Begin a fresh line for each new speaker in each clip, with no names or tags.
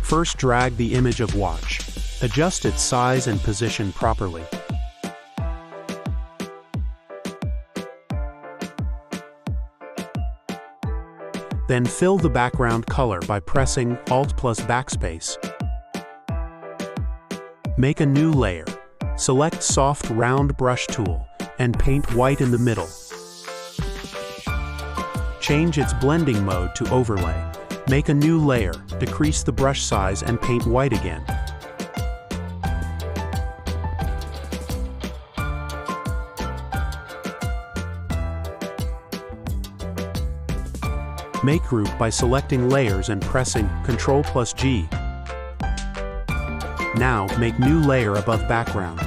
First, drag the image of watch. Adjust its size and position properly. Then fill the background color by pressing Alt plus Backspace. Make a new layer. Select Soft Round Brush tool and paint white in the middle. Change its blending mode to Overlay. Make a new layer, decrease the brush size and paint white again. Make group by selecting layers and pressing Ctrl plus G. Now make new layer above background.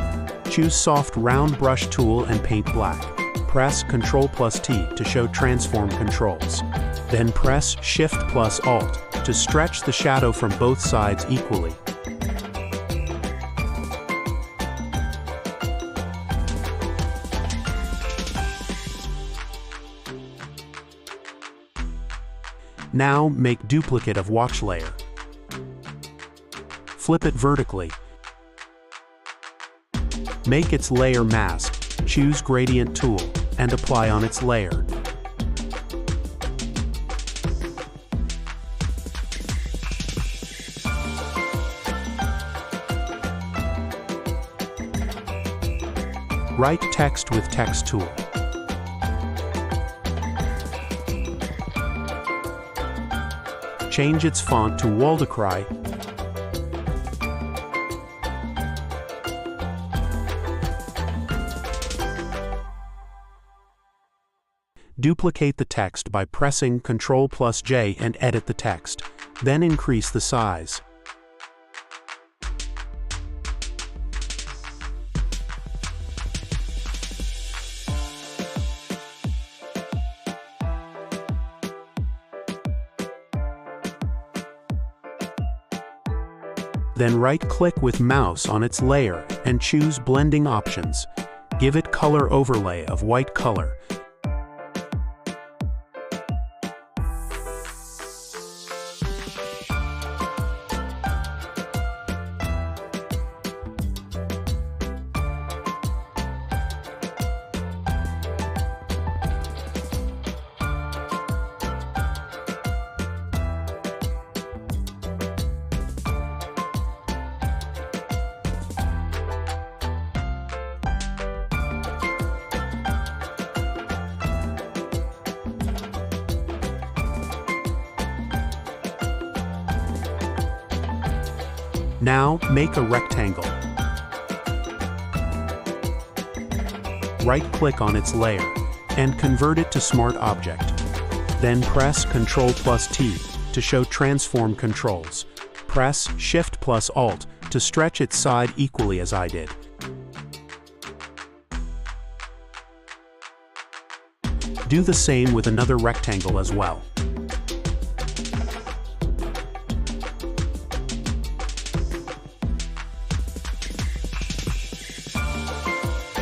Choose Soft Round Brush tool and paint black. Press Ctrl plus T to show transform controls. Then press Shift plus Alt to stretch the shadow from both sides equally. Now make duplicate of watch layer. Flip it vertically. Make its layer mask. Choose Gradient tool and apply on its layer. Write text with Text tool. Change its font to Waldecry. Duplicate the text by pressing Ctrl plus J and edit the text. Then increase the size. Then right-click with mouse on its layer and choose Blending Options. Give it Color Overlay of white color. Now make a rectangle. Right-click on its layer and convert it to Smart Object. Then press Ctrl plus T to show transform controls. Press Shift plus Alt to stretch its side equally as I did. Do the same with another rectangle as well.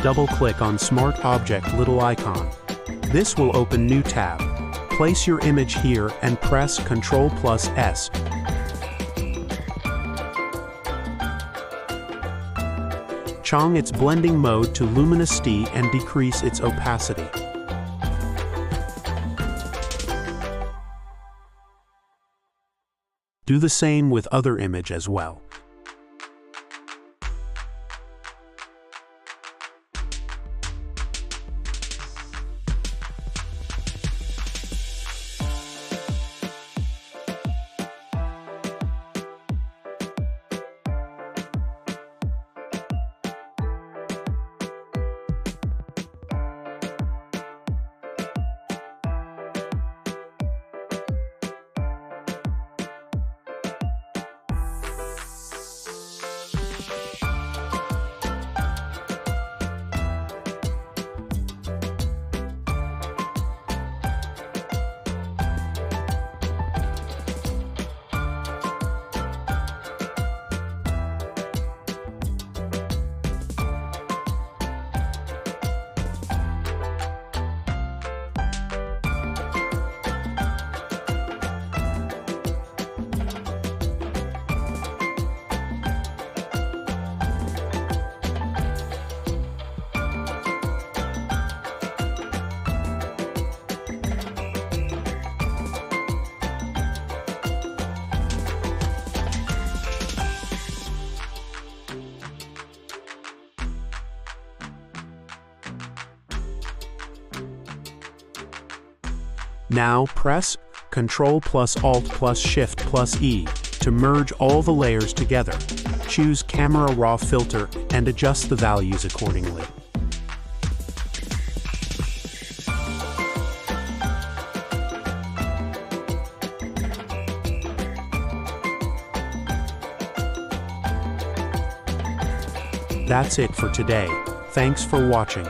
Double-click on Smart Object little icon. This will open new tab. Place your image here and press Ctrl plus S. Change its blending mode to luminosity and decrease its opacity. Do the same with other image as well. Now press Ctrl plus Alt plus Shift plus E to merge all the layers together. Choose Camera Raw Filter and adjust the values accordingly. That's it for today. Thanks for watching.